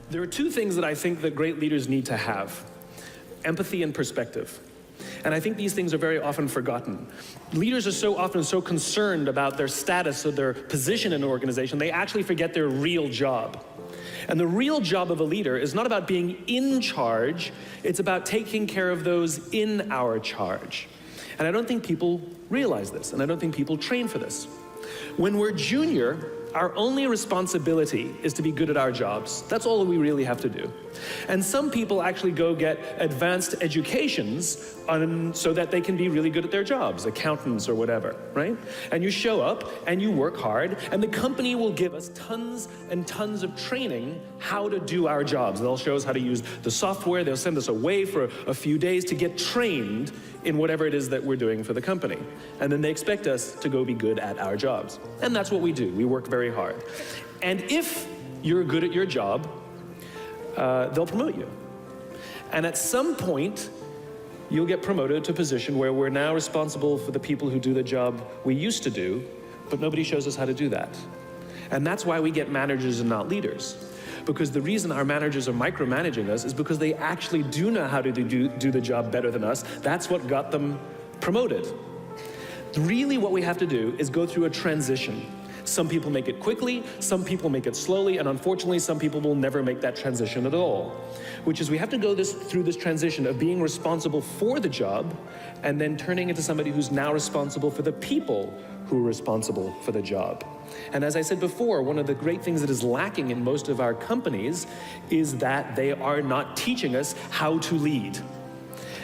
There are two things that I think that great leaders need to have: empathy and perspective. And I think these things are very often forgotten. Leaders are so often so concerned about their status or their position in an organization, they actually forget their real job. And the real job of a leader is not about being in charge, it's about taking care of those in our charge. And I don't think people realize this, and I don't think people train for this. When we're junior, our only responsibility is to be good at our jobs. That's all we really have to do. And some people actually go get advanced educations so that they can be really good at their jobs, accountants or whatever, right? And you show up and you work hard, and the company will give us tons and tons of training how to do our jobs. They'll show us how to use the software, they'll send us away for a few days to get trained in whatever it is that we're doing for the company. And then they expect us to go be good at our jobs. And that's what we do. We work very hard. And if you're good at your job, they'll promote you. And at some point, you'll get promoted to a position where we're now responsible for the people who do the job we used to do, but nobody shows us how to do that. And that's why we get managers and not leaders. Because the reason our managers are micromanaging us is because they actually do know how to do the job better than us. That's what got them promoted. Really what we have to do is go through a transition. Some people make it quickly, some people make it slowly, and unfortunately some people will never make that transition at all. Which is we have to go through this transition of being responsible for the job and then turning into somebody who's now responsible for the people who are responsible for the job. And as I said before, one of the great things that is lacking in most of our companies is that they are not teaching us how to lead.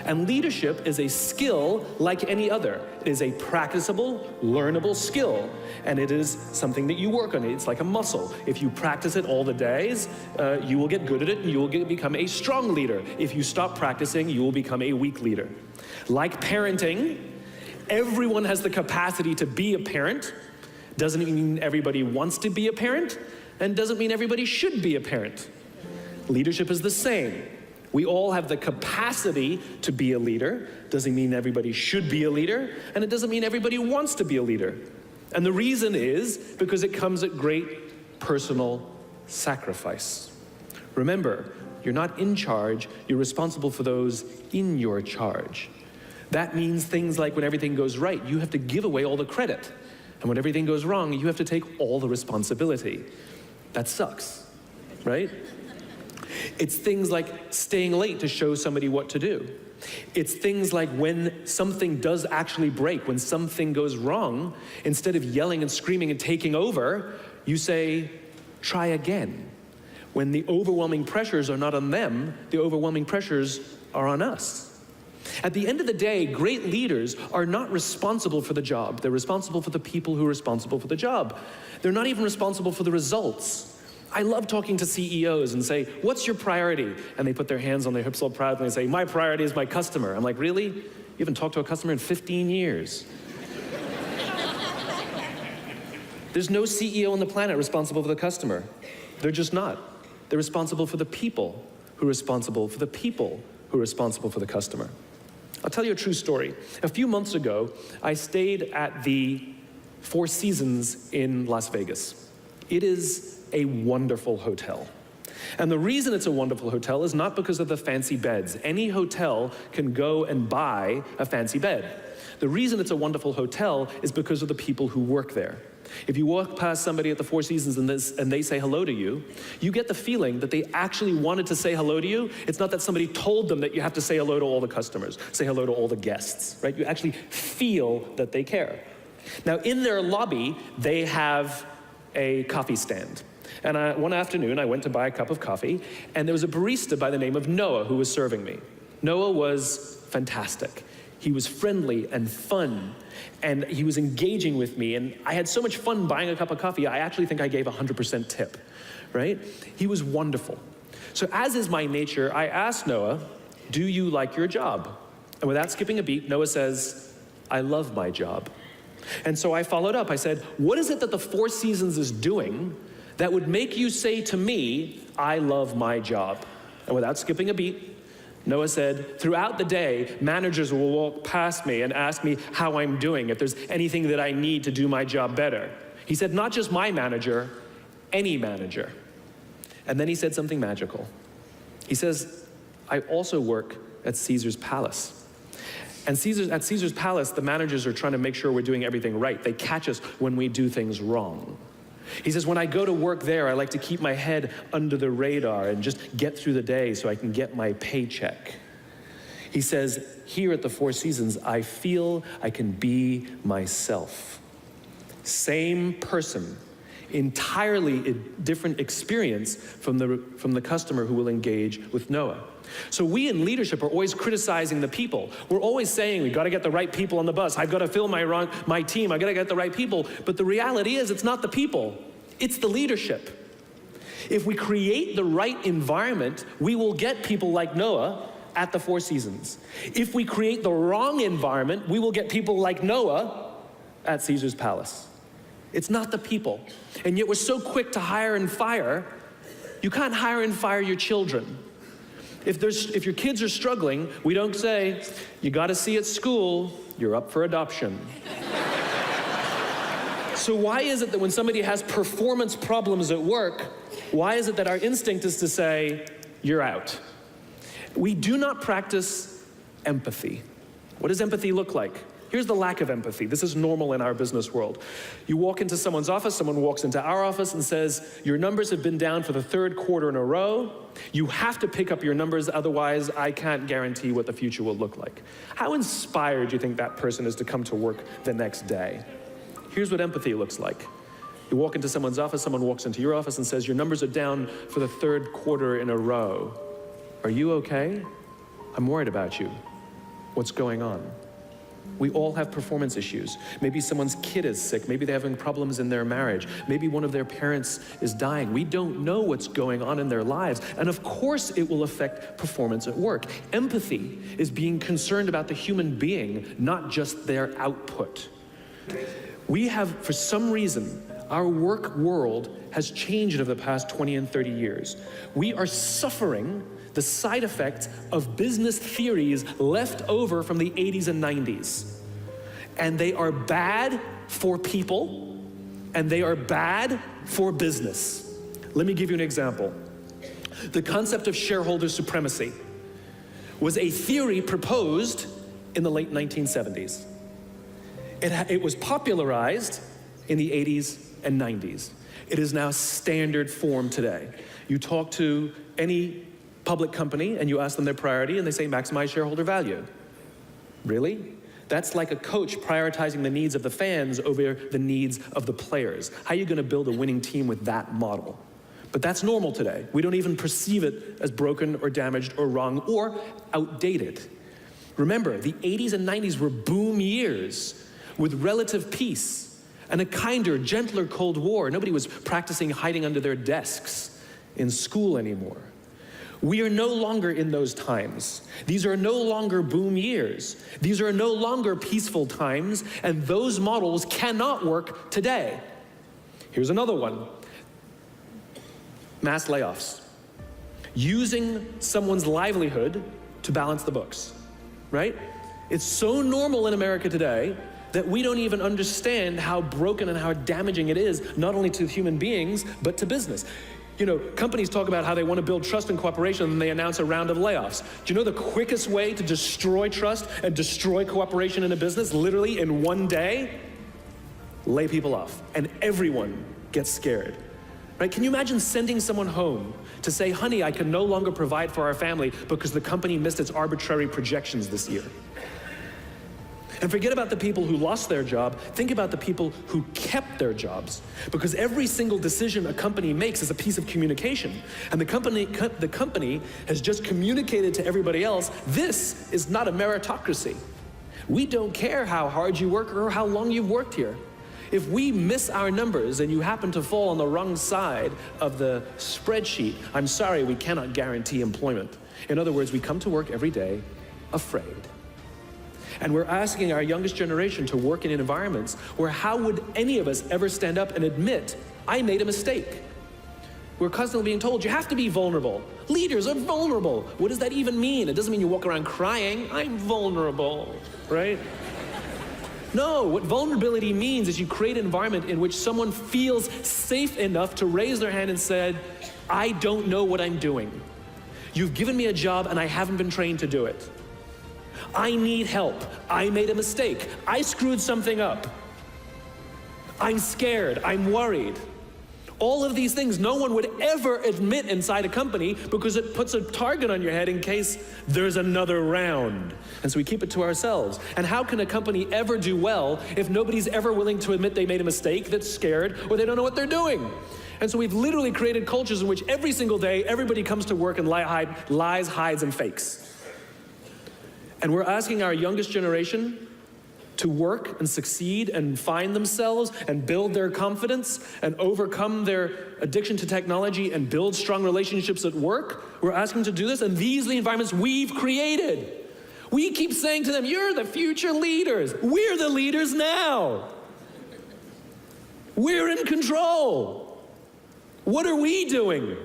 And leadership is a skill like any other. It is a practicable, learnable skill. And it is something that you work on. It's like a muscle. If you practice it all the days, you will get good at it and you will become a strong leader. If you stop practicing, you will become a weak leader. Like parenting, everyone has the capacity to be a parent. Doesn't mean everybody wants to be a parent, and doesn't mean everybody should be a parent. Leadership is the same. We all have the capacity to be a leader. Doesn't mean everybody should be a leader, and it doesn't mean everybody wants to be a leader. And the reason is because it comes at great personal sacrifice. Remember, you're not in charge, you're responsible for those in your charge. That means things like when everything goes right, you have to give away all the credit. And when everything goes wrong, you have to take all the responsibility. That sucks, right? It's things like staying late to show somebody what to do. It's things like when something does actually break, when something goes wrong, instead of yelling and screaming and taking over, you say, try again. When the overwhelming pressures are not on them, the overwhelming pressures are on us. At the end of the day, great leaders are not responsible for the job. They're responsible for the people who are responsible for the job. They're not even responsible for the results. I love talking to CEOs and say, what's your priority? And they put their hands on their hips all proudly and say, my priority is my customer. I'm like, really? You haven't talked to a customer in 15 years. There's no CEO on the planet responsible for the customer. They're just not. They're responsible for the people who are responsible for the people who are responsible for the customer. I'll tell you a true story. A few months ago, I stayed at the Four Seasons in Las Vegas. It is a wonderful hotel. And the reason it's a wonderful hotel is not because of the fancy beds. Any hotel can go and buy a fancy bed. The reason it's a wonderful hotel is because of the people who work there. If you walk past somebody at the Four Seasons and they say hello to you, you get the feeling that they actually wanted to say hello to you. It's not that somebody told them that you have to say hello to all the customers, say hello to all the guests, right? You actually feel that they care. Now, in their lobby, they have a coffee stand. And one afternoon, I went to buy a cup of coffee, and there was a barista by the name of Noah who was serving me. Noah was fantastic. He was friendly and fun, and he was engaging with me, and I had so much fun buying a cup of coffee, I actually think I gave 100% tip, right? He was wonderful. So as is my nature, I asked Noah, do you like your job? And without skipping a beat, Noah says, I love my job. And so I followed up. I said, what is it that the Four Seasons is doing that would make you say to me, I love my job? And without skipping a beat, Noah said, throughout the day, managers will walk past me and ask me how I'm doing, if there's anything that I need to do my job better. He said, not just my manager, any manager. And then he said something magical. He says, I also work at Caesar's palace. And at Caesar's palace, the managers are trying to make sure we're doing everything right. They catch us when we do things wrong. He says, when I go to work there, I like to keep my head under the radar and just get through the day so I can get my paycheck. He says, here at the Four Seasons, I feel I can be myself. Same person, entirely different experience from the customer who will engage with Noah. So we in leadership are always criticizing the people. We're always saying, we got to get the right people on the bus. I've got to fill my team. I've got to get the right people. But the reality is, it's not the people. It's the leadership. If we create the right environment, we will get people like Noah at the Four Seasons. If we create the wrong environment, we will get people like Noah at Caesar's palace. It's not the people. And yet we're so quick to hire and fire. You can't hire and fire your children. If your kids are struggling, we don't say, you got to see at school, you're up for adoption. So why is it that when somebody has performance problems at work, why is it that our instinct is to say, you're out? We do not practice empathy. What does empathy look like? Here's the lack of empathy. This is normal in our business world. You walk into someone's office, someone walks into our office and says, your numbers have been down for the third quarter in a row. You have to pick up your numbers, otherwise I can't guarantee what the future will look like. How inspired do you think that person is to come to work the next day? Here's what empathy looks like. You walk into someone's office, someone walks into your office and says, your numbers are down for the third quarter in a row. Are you okay? I'm worried about you. What's going on? We all have performance issues. Maybe someone's kid is sick. Maybe they're having problems in their marriage. Maybe one of their parents is dying. We don't know what's going on in their lives. And of course it will affect performance at work. Empathy is being concerned about the human being, not just their output. We have, for some reason, our work world has changed over the past 20 and 30 years. We are suffering the side effects of business theories left over from the 80s and 90s. And they are bad for people, and they are bad for business. Let me give you an example. The concept of shareholder supremacy was a theory proposed in the late 1970s. It was popularized in the 80s and 90s. It is now standard form today. You talk to any public company and you ask them their priority and they say maximize shareholder value. Really? That's like a coach prioritizing the needs of the fans over the needs of the players. How are you going to build a winning team with that model? But that's normal today. We don't even perceive it as broken or damaged or wrong or outdated. Remember, the 80s and 90s were boom years with relative peace and a kinder, gentler Cold War. Nobody was practicing hiding under their desks in school anymore. We are no longer in those times. These are no longer boom years. These are no longer peaceful times, and those models cannot work today. Here's another one. Mass layoffs. Using someone's livelihood to balance the books, right? It's so normal in America today that we don't even understand how broken and how damaging it is, not only to human beings, but to business. You know, companies talk about how they want to build trust and cooperation and they announce a round of layoffs. Do you know the quickest way to destroy trust and destroy cooperation in a business, literally in one day? Lay people off. And everyone gets scared. Right? Can you imagine sending someone home to say, honey, I can no longer provide for our family because the company missed its arbitrary projections this year? And forget about the people who lost their job. Think about the people who kept their jobs. Because every single decision a company makes is a piece of communication. And the company has just communicated to everybody else, this is not a meritocracy. We don't care how hard you work or how long you've worked here. If we miss our numbers and you happen to fall on the wrong side of the spreadsheet, I'm sorry, we cannot guarantee employment. In other words, we come to work every day afraid. And we're asking our youngest generation to work in environments where how would any of us ever stand up and admit, I made a mistake? We're constantly being told, you have to be vulnerable. Leaders are vulnerable. What does that even mean? It doesn't mean you walk around crying, I'm vulnerable, right? No, what vulnerability means is you create an environment in which someone feels safe enough to raise their hand and said, I don't know what I'm doing. You've given me a job and I haven't been trained to do it. I need help. I made a mistake. I screwed something up. I'm scared. I'm worried. All of these things no one would ever admit inside a company because it puts a target on your head in case there's another round. And so we keep it to ourselves. And how can a company ever do well if nobody's ever willing to admit they made a mistake, that's scared, or they don't know what they're doing? And so we've literally created cultures in which every single day everybody comes to work and lies, hides, and fakes. And we're asking our youngest generation to work and succeed and find themselves and build their confidence and overcome their addiction to technology and build strong relationships at work. We're asking them to do this, and these are the environments we've created. We keep saying to them, you're the future leaders. We're the leaders now. We're in control. What are we doing?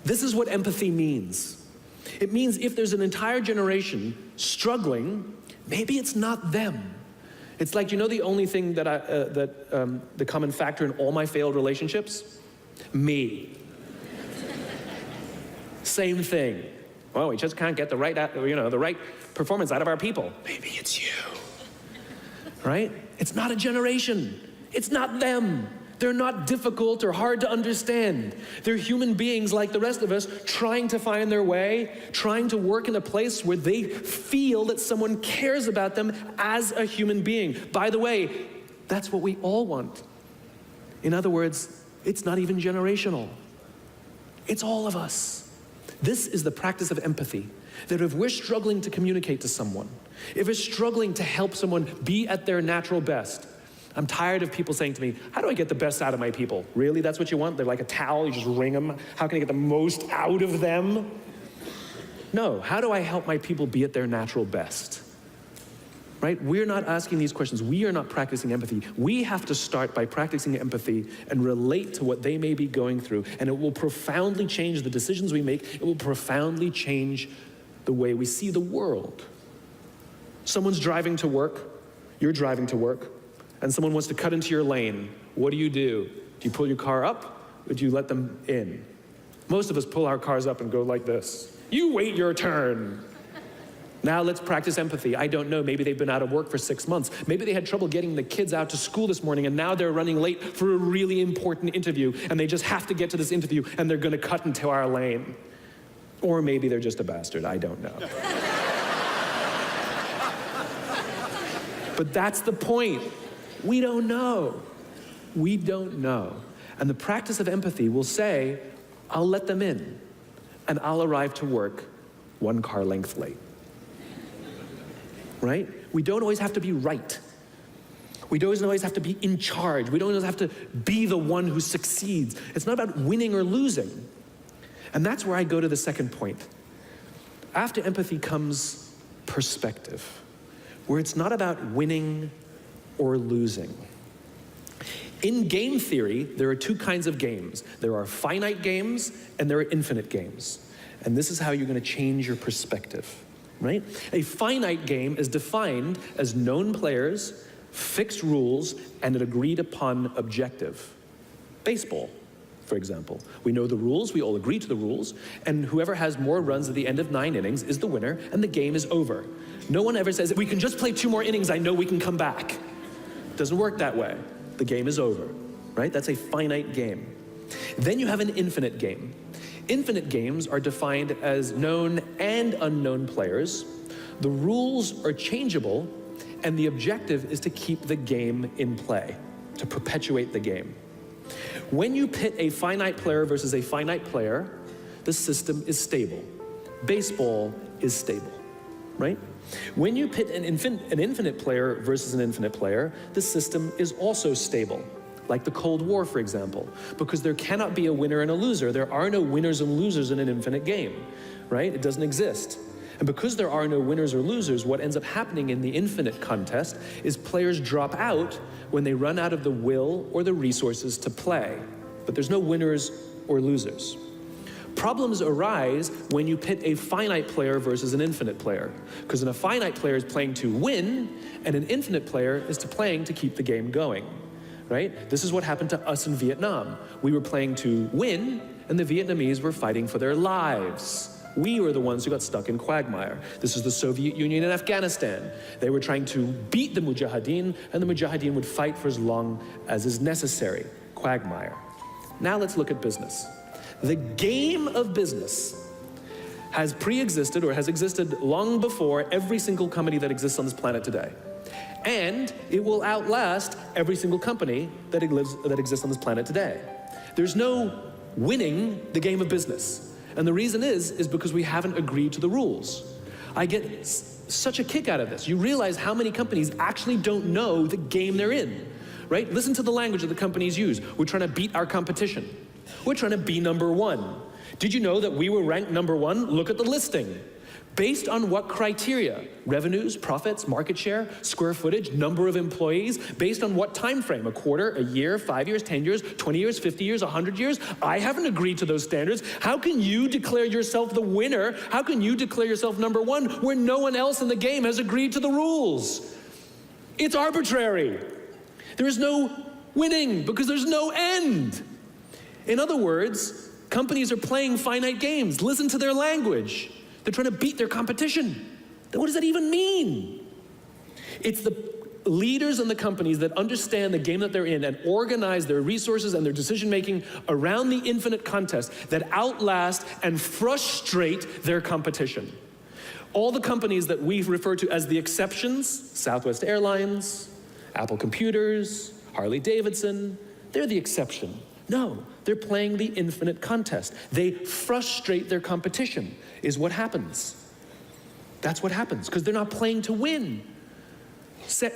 This is what empathy means. It means if there's an entire generation struggling, maybe it's not them. It's like, you know, the only thing that the common factor in all my failed relationships? Me. Same thing. Well, we just can't get the right performance out of our people. Maybe it's you. Right? It's not a generation. It's not them. They're not difficult or hard to understand. They're human beings like the rest of us, trying to find their way, trying to work in a place where they feel that someone cares about them as a human being. By the way, that's what we all want. In other words, it's not even generational. It's all of us. This is the practice of empathy, that if we're struggling to communicate to someone, if we're struggling to help someone be at their natural best, I'm tired of people saying to me, how do I get the best out of my people? Really, that's what you want? They're like a towel, you just wring them. How can I get the most out of them? No, how do I help my people be at their natural best? Right? We're not asking these questions. We are not practicing empathy. We have to start by practicing empathy and relate to what they may be going through. And it will profoundly change the decisions we make. It will profoundly change the way we see the world. Someone's driving to work. You're driving to work. And someone wants to cut into your lane. What do? Do you pull your car up, or do you let them in? Most of us pull our cars up and go like this. You wait your turn. Now let's practice empathy. I don't know, maybe they've been out of work for 6 months. Maybe they had trouble getting the kids out to school this morning, and now they're running late for a really important interview, and they just have to get to this interview, and they're gonna cut into our lane. Or maybe they're just a bastard, I don't know. But that's the point. We don't know. We don't know. And the practice of empathy will say, I'll let them in, and I'll arrive to work 1 car length late. Right? We don't always have to be right. We don't always have to be in charge. We don't always have to be the one who succeeds. It's not about winning or losing. And that's where I go to the second point. After empathy comes perspective, where it's not about winning or losing. In game theory, there are 2 kinds of games. There are finite games and there are infinite games. And this is how you're going to change your perspective. Right? A finite game is defined as known players, fixed rules, and an agreed upon objective. Baseball, for example. We know the rules, we all agree to the rules, and whoever has more runs at the end of 9 innings is the winner, and the game is over. No one ever says, we can just play 2 more innings, I know we can come back. It doesn't work that way. The game is over, right? That's a finite game. Then you have an infinite game. Infinite games are defined as known and unknown players. The rules are changeable, and the objective is to keep the game in play, to perpetuate the game. When you pit a finite player versus a finite player, the system is stable. Baseball is stable, right? When you pit an infinite player versus an infinite player, the system is also stable. Like the Cold War, for example, because there cannot be a winner and a loser. There are no winners and losers in an infinite game, right? It doesn't exist. And because there are no winners or losers, what ends up happening in the infinite contest is players drop out when they run out of the will or the resources to play. But there's no winners or losers. Problems arise when you pit a finite player versus an infinite player. Because a finite player is playing to win, and an infinite player is playing to keep the game going, right? This is what happened to us in Vietnam. We were playing to win, and the Vietnamese were fighting for their lives. We were the ones who got stuck in quagmire. This is the Soviet Union and Afghanistan. They were trying to beat the Mujahideen, and the Mujahideen would fight for as long as is necessary. Quagmire. Now let's look at business. The game of business has pre-existed or has existed long before every single company that exists on this planet today. And it will outlast every single company that exists on this planet today. There's no winning the game of business. And the reason is because we haven't agreed to the rules. I get such a kick out of this. You realize how many companies actually don't know the game they're in, right? Listen to the language that the companies use. We're trying to beat our competition. We're trying to be number one. Did you know that we were ranked number one? Look at the listing. Based on what criteria? Revenues, profits, market share, square footage, number of employees, based on what time frame? A quarter, a year, 5 years, 10 years, 20 years, 50 years, 100 years? I haven't agreed to those standards. How can you declare yourself the winner? How can you declare yourself number one where no one else in the game has agreed to the rules? It's arbitrary. There is no winning because there's no end. In other words, companies are playing finite games. Listen to their language. They're trying to beat their competition. What does that even mean? It's the leaders and the companies that understand the game that they're in and organize their resources and their decision-making around the infinite contest that outlast and frustrate their competition. All the companies that we refer to as the exceptions, Southwest Airlines, Apple Computers, Harley Davidson, they're the exception. No, they're playing the infinite contest. They frustrate their competition, is what happens. That's what happens, because they're not playing to win.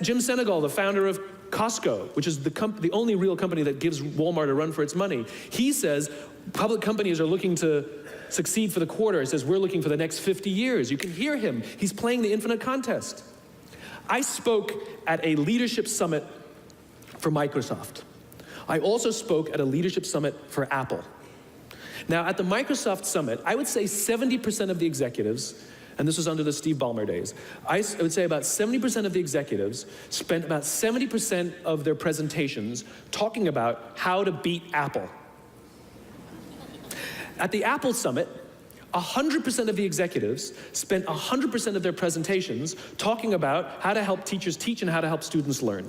Jim Senegal, the founder of Costco, which is the only real company that gives Walmart a run for its money, he says public companies are looking to succeed for the quarter. He says, we're looking for the next 50 years. You can hear him. He's playing the infinite contest. I spoke at a leadership summit for Microsoft. I also spoke at a leadership summit for Apple. Now, at the Microsoft summit, I would say 70% of the executives, and this was under the Steve Ballmer days, I would say about 70% of the executives spent about 70% of their presentations talking about how to beat Apple. At the Apple summit, 100% of the executives spent 100% of their presentations talking about how to help teachers teach and how to help students learn.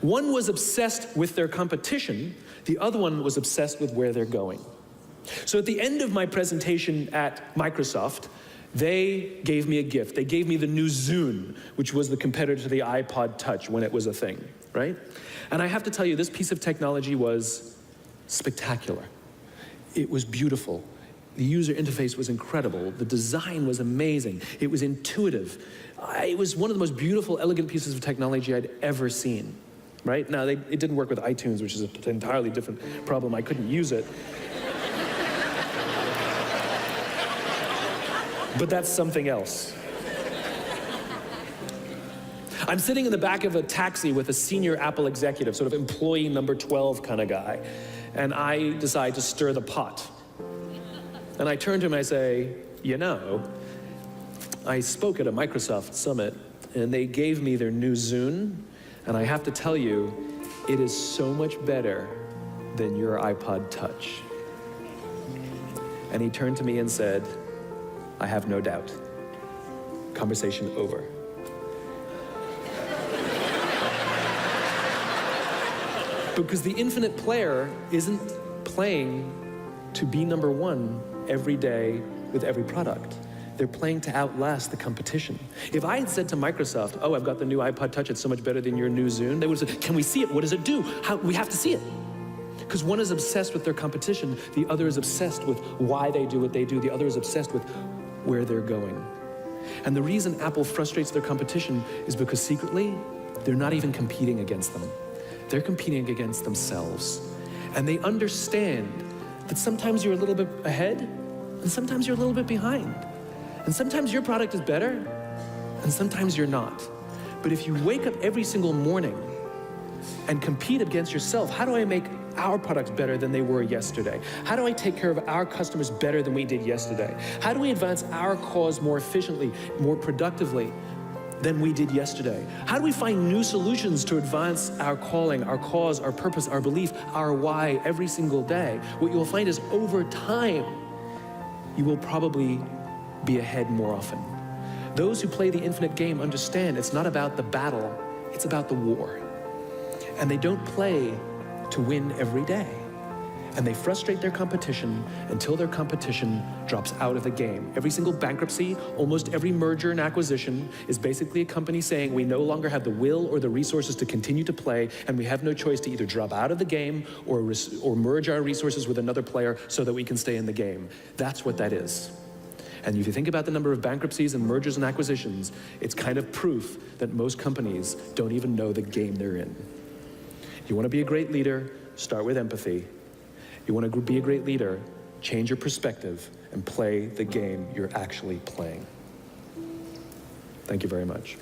One was obsessed with their competition, the other one was obsessed with where they're going. So at the end of my presentation at Microsoft, they gave me a gift. They gave me the new Zune, which was the competitor to the iPod Touch when it was a thing, right? And I have to tell you, this piece of technology was spectacular. It was beautiful. The user interface was incredible. The design was amazing. It was intuitive. It was one of the most beautiful, elegant pieces of technology I'd ever seen. Right? Now, it didn't work with iTunes, which is an entirely different problem. I couldn't use it. But that's something else. I'm sitting in the back of a taxi with a senior Apple executive, sort of employee number 12 kind of guy, and I decide to stir the pot. And I turn to him and I say, you know, I spoke at a Microsoft summit, and they gave me their new Zune, and I have to tell you, it is so much better than your iPod Touch. And he turned to me and said, I have no doubt. Conversation over. Because the infinite player isn't playing to be number one every day with every product. They're playing to outlast the competition. If I had said to Microsoft, oh, I've got the new iPod Touch, it's so much better than your new Zune, they would have said, can we see it? What does it do? We have to see it. Because one is obsessed with their competition, the other is obsessed with why they do what they do, the other is obsessed with where they're going. And the reason Apple frustrates their competition is because secretly, they're not even competing against them. They're competing against themselves. And they understand that sometimes you're a little bit ahead, and sometimes you're a little bit behind. And sometimes your product is better, and sometimes you're not. But if you wake up every single morning and compete against yourself. How do I make our products better than they were yesterday? How do I take care of our customers better than we did yesterday? How do we advance our cause more efficiently, more productively than we did yesterday? How do we find new solutions to advance our calling, our cause, our purpose, our belief, our why every single day? What you'll find is over time, you will probably be ahead more often. Those who play the infinite game understand it's not about the battle, it's about the war. And they don't play to win every day. And they frustrate their competition until their competition drops out of the game. Every single bankruptcy, almost every merger and acquisition is basically a company saying we no longer have the will or the resources to continue to play, and we have no choice to either drop out of the game or merge our resources with another player so that we can stay in the game. That's what that is. And if you think about the number of bankruptcies and mergers and acquisitions, it's kind of proof that most companies don't even know the game they're in. You want to be a great leader, start with empathy. You want to be a great leader, change your perspective and play the game you're actually playing. Thank you very much.